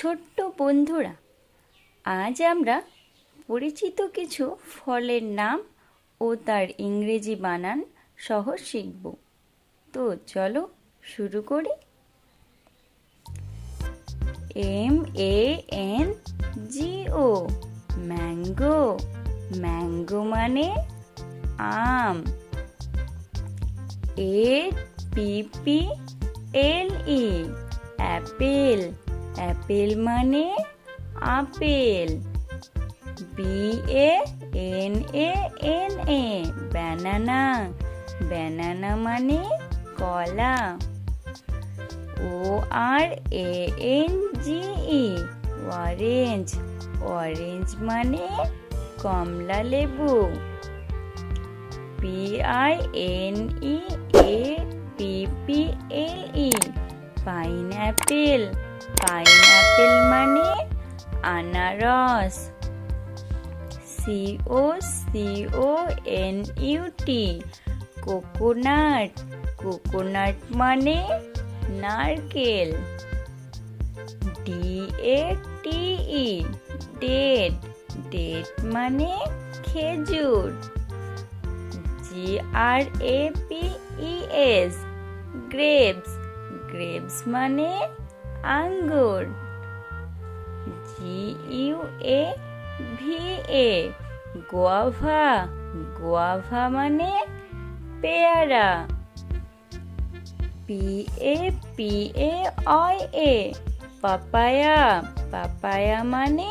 ছোট্ট বন্ধুরা, আজ আমরা পরিচিত কিছু ফলের নাম ও তার ইংরেজি বানান সহ শিখব। তো চলো শুরু করি। MANGO mango. ম্যাঙ্গো মানে আম। APPLE Apple. অ্যাপেল মানে আপেল। BANANA banana. ব্যানানা মানে কলা। ORANGE orange. অরেঞ্জ মানে কমলা লেবু। PINEAPPLE pineapple. পাইনঅ্যাপেল মানে আনারস। COCONUT coconut. কোকোনাট মানে নারকেল। DATE date. ডেট মানে খেজুর। GRAPES grapes. গ্রেপস মানে আঙ্গুর। GUAVA guava. গোয়াভা মানে পেয়ারা। PAPAYA papaya. পাপায়া মানে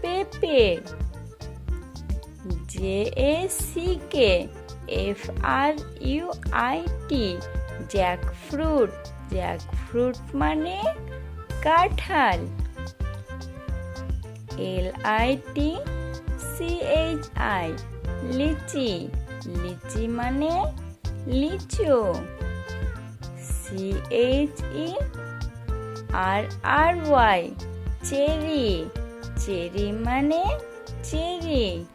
পেঁপে। JACKFRUIT jackfruit. জ্যাকফ্রুট মানে কাঁঠাল। LITCHI লিচি। লিচি মানে লিচু। CHERRY cherry. চেরি মানে চেরি।